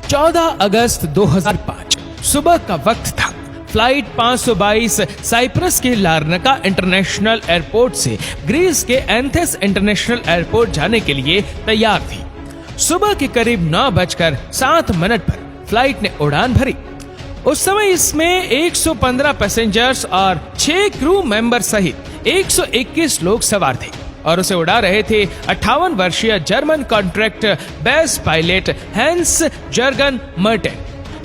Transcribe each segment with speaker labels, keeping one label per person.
Speaker 1: 14 अगस्त 2005 सुबह का वक्त था। फ्लाइट 522 साइप्रस के लार्नाका इंटरनेशनल एयरपोर्ट से ग्रीस के एंथेस इंटरनेशनल एयरपोर्ट जाने के लिए तैयार थी। सुबह के करीब 9:07 पर फ्लाइट ने उड़ान भरी। उस समय इसमें 115 पैसेंजर्स और 6 क्रू मेंबर सहित 121 लोग सवार थे और उसे उड़ा रहे थे 58 वर्षीय German contract base pilot Hans Jurgen Merten,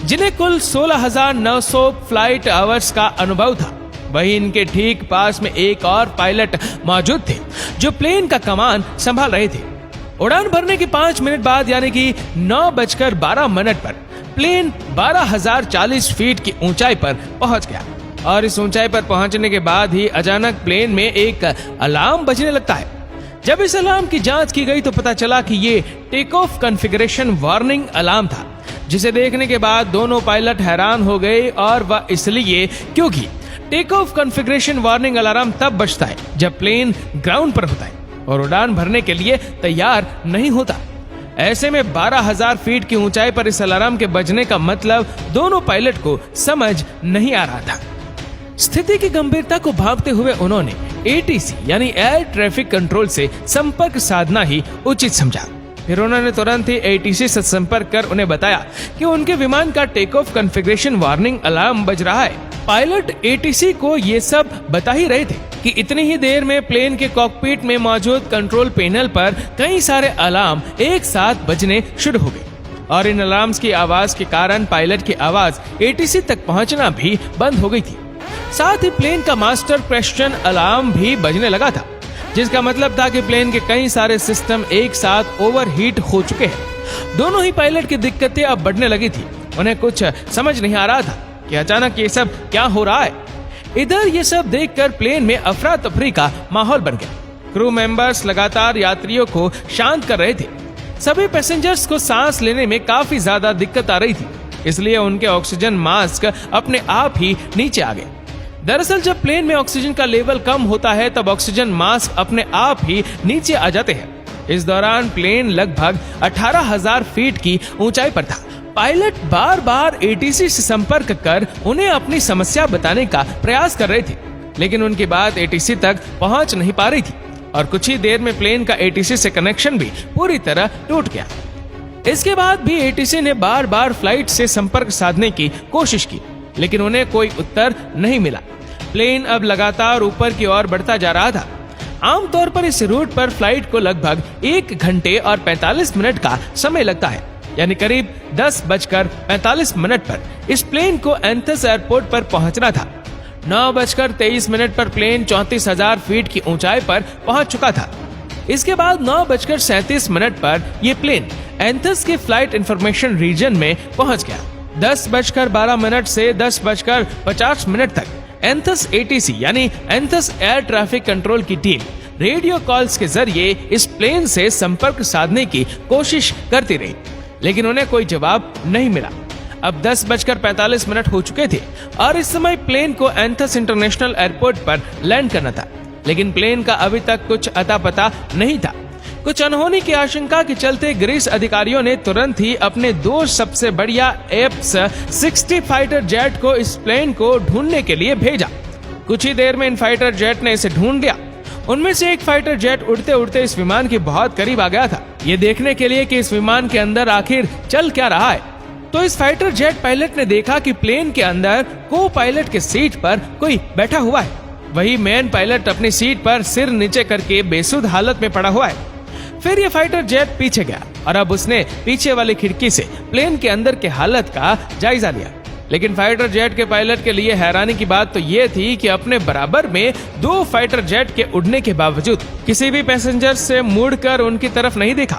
Speaker 1: जिन्हें कुल 16,900 फ्लाइट आवर्स का अनुभव था। वहीं इनके ठीक पास में एक और पायलट मौजूद थे जो प्लेन का कमान संभाल रहे थे। उड़ान भरने के 5 मिनट बाद यानी कि 9:12 पर प्लेन 12,040 फीट की ऊंचाई पर पहुंच गया और इस ऊंचाई पर पहुंचने के बाद ही अचानक प्लेन में एक अलार्म बजने लगता है। जब इस अलार्म की जांच की गई तो पता चला कि ये take off configuration warning alarm था, जिसे देखने के बाद दोनों पायलट हैरान हो गए और वह इसलिए क्योंकि take off configuration warning alarm तब बजता है जब प्लेन ग्राउंड पर होता है और उड़ान भरने के लिए तैयार नहीं होता। ऐसे में 12,000 फीट की ऊंचाई पर इस अलार्म के बजने का मतलब दोनों पायलट को समझ नहीं आ रहा था। स्थिति की गंभीरता को भांपते हुए उन्होंने एटीसी यानी एयर ट्रैफिक कंट्रोल से संपर्क साधना ही उचित समझा। फिर उन्होंने तुरंत ही एटीसी से संपर्क कर उन्हें बताया कि उनके विमान का take off configuration warning alarm बज रहा है। पायलट एटीसी को ये सब बता ही रहे थे कि इतनी ही देर में प्लेन के कॉकपिट में मौजूद कंट्रोल पैनल पर कई सारे अलार्म एक साथ बजने शुरू हो गए और इन अलार्म्स की आवाज के कारण पायलट की आवाज एटीसी तक पहुंचना भी बंद हो गई थी। साथ ही प्लेन का मास्टर क्वेश्चन अलार्म भी बजने लगा था, जिसका मतलब था कि प्लेन के कई सारे सिस्टम एक साथ ओवरहीट हो चुके हैं। दोनों ही पायलट की दिक्कतें अब बढ़ने लगी थी। उन्हें कुछ समझ नहीं आ रहा था कि अचानक ये सब क्या हो रहा है। इधर ये सब देखकर प्लेन में अफरा तफरी का माहौल बन गया। क्रू मेंबर्स लगातार यात्रियों को शांत कर रहे थे। सभी पैसेंजर्स को सांस लेने में काफी ज्यादा दिक्कत आ रही थी, इसलिए उनके ऑक्सीजन मास्क अपने आप ही नीचे आ गए। दरअसल जब प्लेन में ऑक्सीजन का लेवल कम होता है तब ऑक्सीजन मास्क अपने आप ही नीचे आ जाते हैं। इस दौरान प्लेन लगभग 18,000 फीट की ऊंचाई पर था। पायलट बार बार एटीसी से संपर्क कर उन्हें अपनी समस्या बताने का प्रयास कर रहे थे, लेकिन उनकी बात एटीसी तक पहुंच नहीं पा रही थी और कुछ ही देर में प्लेन का एटीसी से कनेक्शन भी पूरी तरह टूट गया। इसके बाद भी एटीसी ने बार बार फ्लाइट से संपर्क साधने की कोशिश की, लेकिन उन्हें कोई उत्तर नहीं मिला। प्लेन अब लगातार ऊपर की ओर बढ़ता जा रहा था। आमतौर पर इस रूट पर फ्लाइट को लगभग 1 घंटे और 45 मिनट का समय लगता है, यानी करीब 10:45 पर इस प्लेन को एंथस एयरपोर्ट पर पहुंचना था। 9:23 पर प्लेन 34,000 फीट की ऊंचाई पर पहुंच चुका था। इसके बाद 9:37 पर यह प्लेन एंथस के फ्लाइट इंफॉर्मेशन रीजन में पहुंच गया। 10:12 से 10:50 तक एंथस एटीसी यानी एंथस एयर ट्रैफिक कंट्रोल की टीम रेडियो कॉल्स के जरिए इस प्लेन से संपर्क साधने की कोशिश करती रही, लेकिन उन्हें कोई जवाब नहीं मिला। अब 10:45 हो चुके थे और इस समय प्लेन को एंथस इंटरनेशनल एयरपोर्ट पर लैंड करना था, लेकिन प्लेन का अभी तक कुछ अता पता नहीं था। कुछ अनहोनी की आशंका के चलते ग्रीस अधिकारियों ने तुरंत ही अपने 2 सबसे बढ़िया F-60 फाइटर जेट को इस प्लेन को ढूंढने के लिए भेजा। कुछ ही देर में इन फाइटर जेट ने इसे ढूंढ लिया। उनमें से एक फाइटर जेट उड़ते उड़ते इस विमान के बहुत करीब आ गया था, ये देखने के लिए कि इस विमान के अंदर आखिर चल क्या रहा है। तो इस फाइटर जेट पायलट ने देखा कि प्लेन के अंदर को पायलट के सीट पर कोई बैठा हुआ है। वही मेन पायलट अपनी सीट पर सिर नीचे करके बेसुध हालत में पड़ा हुआ है। फिर ये फाइटर जेट पीछे गया और अब उसने पीछे वाली खिड़की से प्लेन के अंदर के हालत का जायजा लिया। लेकिन फाइटर जेट के पायलट के लिए हैरानी की बात तो ये थी कि अपने बराबर में 2 फाइटर जेट के उड़ने के बावजूद किसी भी पैसेंजर से मुड़कर उनकी तरफ नहीं देखा।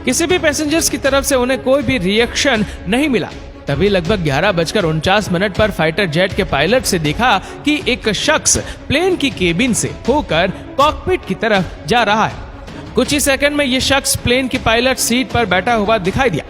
Speaker 1: किसी भी पैसेंजर्स की तरफ से उन्हें कोई भी रिएक्शन नहीं मिला। तभी लगभग 11:49 पर फाइटर जेट के पायलट से दिखा कि एक शख्स प्लेन की केबिन से होकर कॉकपिट की तरफ जा रहा है। कुछ ही सेकंड में ये शख्स प्लेन की पायलट सीट पर बैठा हुआ दिखाई दिया।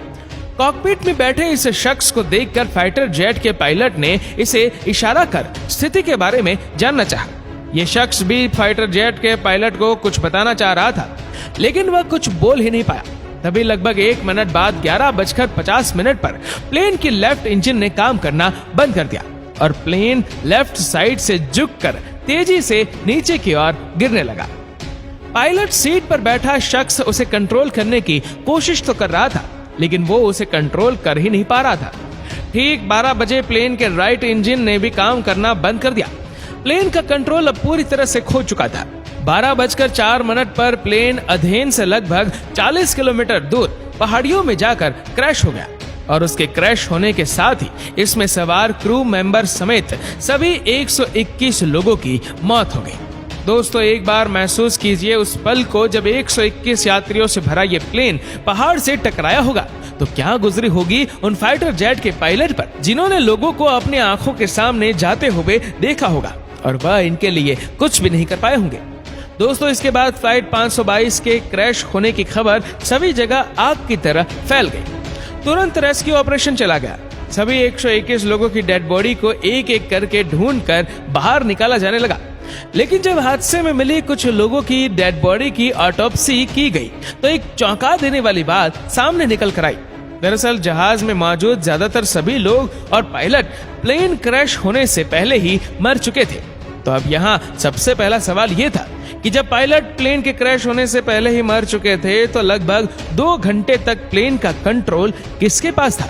Speaker 1: कॉकपिट में बैठे इस शख्स को देखकर फाइटर जेट के पायलट ने इसे इशारा कर स्थिति के बारे में जानना चाहा। यह शख्स भी फाइटर जेट के पायलट को कुछ बताना चाह रहा था, लेकिन वह कुछ बोल ही नहीं पाया। तभी लगभग 1 मिनट बाद 11:50 पर प्लेन की लेफ्ट इंजन ने काम करना बंद कर दिया और प्लेन लेफ्ट साइड से झुककर तेजी से नीचे की ओर गिरने लगा। पायलट सीट पर बैठा शख्स उसे कंट्रोल करने की कोशिश तो कर रहा था, लेकिन वो उसे कंट्रोल कर ही नहीं पा रहा था। ठीक 12 बजे प्लेन के राइट इंजन ने भी काम करना बंद कर दिया। प्लेन का कंट्रोल अब पूरी तरह से खो चुका था। 12:04 पर प्लेन अधेन से लगभग 40 किलोमीटर दूर पहाड़ियों में जाकर क्रैश हो गया और उसके क्रैश होने के साथ ही इसमें सवार क्रू मेंबर समेत सभी 121 लोगों की मौत हो गई। दोस्तों, एक बार महसूस कीजिए उस पल को जब 121 यात्रियों से भरा ये प्लेन पहाड़ से टकराया होगा तो क्या गुजरी होगी उन फाइटर जेट के पायलट पर, जिन्होंने लोगों को अपनी आंखों के सामने जाते हुए देखा होगा और वह इनके लिए कुछ भी नहीं कर पाए होंगे। दोस्तों, इसके बाद फ्लाइट 522 के क्रैश होने की खबर सभी जगह आग की तरह फैल गई। तुरंत रेस्क्यू ऑपरेशन चला गया। सभी 121 लोगों की डेड बॉडी को एक एक करके ढूंढकर बाहर निकाला जाने लगा। लेकिन जब हादसे में मिली कुछ लोगों की डेड बॉडी की ऑटोप्सी की गई तो एक चौंका देने वाली बात सामने निकल कर आई। दरअसल जहाज में मौजूद ज्यादातर सभी लोग और पायलट प्लेन क्रैश होने से पहले ही मर चुके थे। तो अब यहाँ सबसे पहला सवाल ये था कि जब पायलट प्लेन के क्रैश होने से पहले ही मर चुके थे तो लगभग 2 घंटे तक प्लेन का कंट्रोल किसके पास था?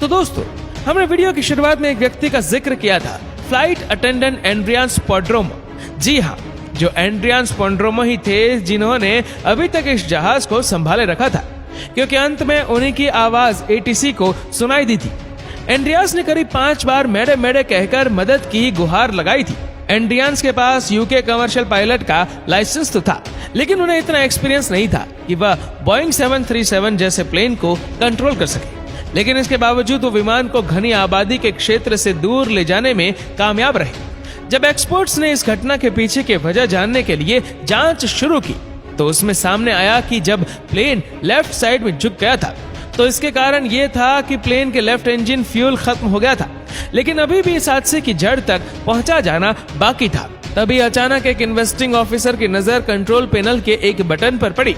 Speaker 1: तो दोस्तों, हमने वीडियो की शुरुआत में एक व्यक्ति का जिक्र किया था, फ्लाइट अटेंडेंट एंड्रियान स्क्वाड्रोमो। जी हाँ, जो एंड्रियान स्क्वाड्रोमो ही थे जिन्होंने अभी तक इस जहाज को संभाले रखा था, क्योंकि अंत में उन्हीं की आवाज एटीसी को सुनाई दी थी। एंड्रियास ने करीब 5 बार मेडे मेडे कहकर मदद की गुहार लगाई थी। एंड्रियान्स के पास यूके कमर्शियल पायलट का लाइसेंस तो था, लेकिन उन्हें इतना एक्सपीरियंस नहीं था कि वह बोइंग 737 जैसे प्लेन को कंट्रोल कर सके। लेकिन इसके बावजूद वो विमान को घनी आबादी के क्षेत्र से दूर ले जाने में कामयाब रहे। जब एक्सपर्ट्स ने इस घटना के पीछे की वजह जानने के लिए जांच शुरू की तो उसमें सामने आया कि जब प्लेन लेफ्ट साइड में झुक गया था तो इसके कारण ये था कि प्लेन के लेफ्ट इंजन फ्यूल खत्म हो गया था, लेकिन अभी भी इस हादसे की जड़ तक पहुंचा जाना बाकी था। तभी अचानक एक इन्वेस्टिंग ऑफिसर की नजर कंट्रोल पैनल के एक बटन पर पड़ी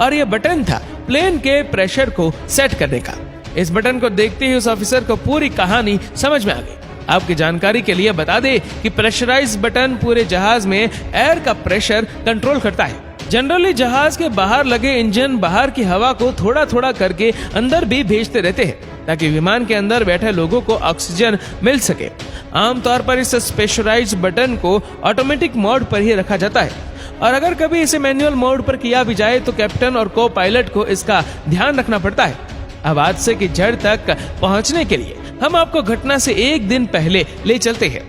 Speaker 1: और यह बटन था प्लेन के प्रेशर को सेट करने का। इस बटन को देखते ही उस ऑफिसर को पूरी कहानी समझ में आ गई। आपकी जानकारी के लिए बता दें कि प्रेशराइज बटन पूरे जहाज में एयर का प्रेशर कंट्रोल करता है। जनरली जहाज के बाहर लगे इंजन बाहर की हवा को थोड़ा थोड़ा करके अंदर भी भेजते रहते हैं ताकि विमान के अंदर बैठे लोगों को ऑक्सीजन मिल सके। आमतौर पर इस प्रेशराइज बटन को ऑटोमेटिक मोड पर ही रखा जाता है और अगर कभी इसे मैनुअल मोड पर किया भी जाए तो कैप्टन और को पायलट को इसका ध्यान रखना पड़ता है। अब हादसे की जड़ तक पहुंचने के लिए हम आपको घटना से एक दिन पहले ले चलते हैं।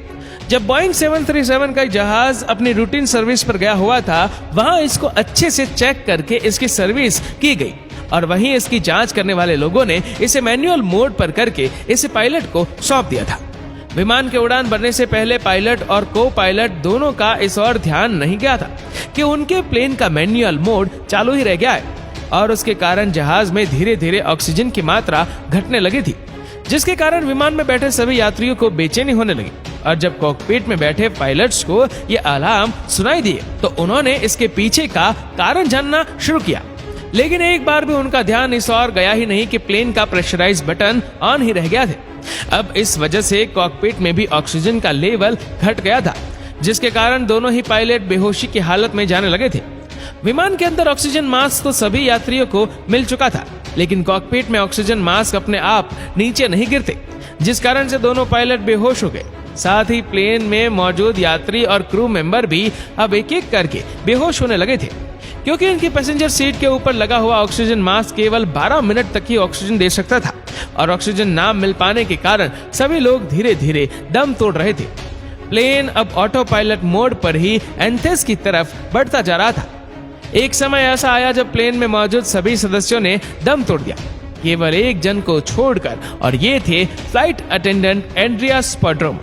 Speaker 1: जब बोइंग 737 का जहाज अपनी रूटीन सर्विस पर गया हुआ था, वहां इसको अच्छे से चेक करके इसकी सर्विस की गई और वहीं इसकी जांच करने वाले लोगों ने इसे मैनुअल मोड पर करके इसे पायलट को सौंप दिया था। विमान के उड़ान भरने से पहले पायलट और को पायलट दोनों का इस ओर ध्यान नहीं गया था कि उनके प्लेन का मैनुअल मोड चालू ही रह गया है और उसके कारण जहाज में धीरे धीरे ऑक्सीजन की मात्रा घटने लगी थी, जिसके कारण विमान में बैठे सभी यात्रियों को बेचैनी होने लगी। और जब कॉकपिट में बैठे पायलट्स को ये अलार्म सुनाई दिए तो उन्होंने इसके पीछे का कारण जानना शुरू किया, लेकिन एक बार भी उनका ध्यान इस ओर गया ही नहीं कि प्लेन का प्रेशराइज बटन ऑन ही रह गया था। अब इस वजह से कॉकपिट में भी ऑक्सीजन का लेवल घट गया था, जिसके कारण दोनों ही पायलट बेहोशी की हालत में जाने लगे थे। विमान के अंदर ऑक्सीजन मास्क तो सभी यात्रियों को मिल चुका था, लेकिन कॉकपिट में ऑक्सीजन मास्क अपने आप नीचे नहीं गिरते, जिस कारण से दोनों पायलट बेहोश हो गए। साथ ही प्लेन में मौजूद यात्री और क्रू मेंबर भी अब एक एक करके बेहोश होने लगे थे, क्योंकि इनकी पैसेंजर सीट के ऊपर लगा हुआ ऑक्सीजन मास्क केवल 12 मिनट तक ही ऑक्सीजन दे सकता था और ऑक्सीजन ना मिल पाने के कारण सभी लोग धीरे धीरे दम तोड़ रहे थे। प्लेन अब ऑटो पायलट मोड पर ही एंथेस की तरफ बढ़ता जा रहा था। एक समय ऐसा आया जब प्लेन में मौजूद सभी सदस्यों ने दम तोड़ दिया, केवल एक जन को छोड़कर, और ये थे फ्लाइट अटेंडेंट एंड्रियास स्क्वाड्रोमो।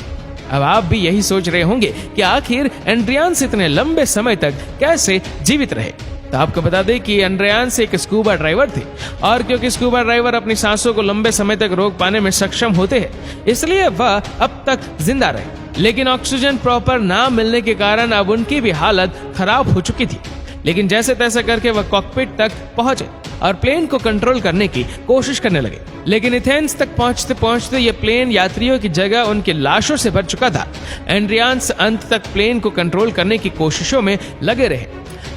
Speaker 1: अब आप भी यही सोच रहे होंगे कि आखिर एंड्रियान्स इतने लंबे समय तक कैसे जीवित रहे। तो आपको बता दें कि एंड्रियान्स एक स्कूबा ड्राइवर थे और क्योंकि स्कूबा ड्राइवर अपनी सांसों को लंबे समय तक रोक पाने में सक्षम होते हैं, इसलिए वह अब तक जिंदा रहे। लेकिन ऑक्सीजन प्रॉपर ना मिलने के कारण अब उनकी भी हालत खराब हो चुकी थी, लेकिन जैसे तैसे करके वह कॉकपिट तक पहुंचे और प्लेन को कंट्रोल करने की कोशिश करने लगे। लेकिन एथेंस तक पहुंचते पहुंचते ये प्लेन यात्रियों की जगह उनकी लाशों से भर चुका था। एड्रियानस अंत तक प्लेन को कंट्रोल करने की कोशिशों में लगे रहे,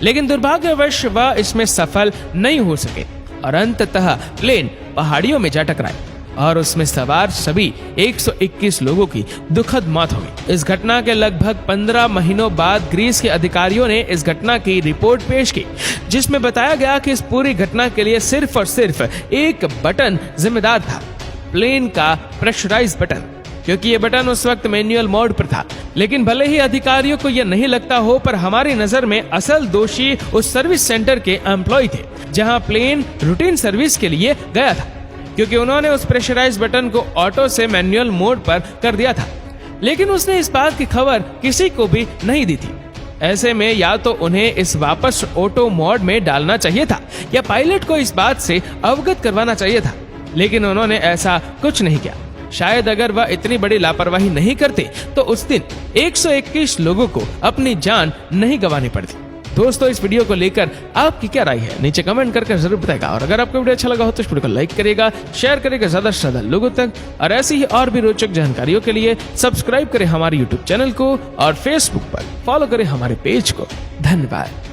Speaker 1: लेकिन दुर्भाग्यवश वह इसमें सफल नहीं हो सके और अंततः प्लेन पहाड़ियों में जा टकराया और उसमें सवार सभी 121 लोगों की दुखद मौत हो गई। इस घटना के लगभग 15 महीनों बाद ग्रीस के अधिकारियों ने इस घटना की रिपोर्ट पेश की, जिसमें बताया गया कि इस पूरी घटना के लिए सिर्फ और सिर्फ एक बटन जिम्मेदार था, प्लेन का प्रेशराइज बटन, क्योंकि ये बटन उस वक्त मैनुअल मोड पर था। लेकिन भले ही अधिकारियों को यह नहीं लगता हो, पर हमारी नजर में असल दोषी उस सर्विस सेंटर के एम्प्लॉय थे जहां प्लेन रूटीन सर्विस के लिए गया था, क्योंकि उन्होंने उस प्रेशराइज बटन को ऑटो से मैनुअल मोड पर कर दिया था। लेकिन उसने इस बात की खबर किसी को भी नहीं दी थी। ऐसे में या तो उन्हें इस वापस ऑटो मोड में डालना चाहिए था या पायलट को इस बात से अवगत करवाना चाहिए था, लेकिन उन्होंने ऐसा कुछ नहीं किया। शायद अगर वह इतनी बड़ी लापरवाही नहीं करते तो उस दिन 121 लोगों को अपनी जान नहीं गंवानी पड़ती। दोस्तों, इस वीडियो को लेकर आपकी क्या राय है, नीचे कमेंट करके जरूर बताएगा। और अगर आपको वीडियो अच्छा लगा हो तो इस वीडियो को लाइक करेगा, शेयर करेगा ज्यादा से ज्यादा लोगों तक, और ऐसी ही और भी रोचक जानकारियों के लिए सब्सक्राइब करें हमारे यूट्यूब चैनल को और फेसबुक पर फॉलो करें हमारे पेज को। धन्यवाद।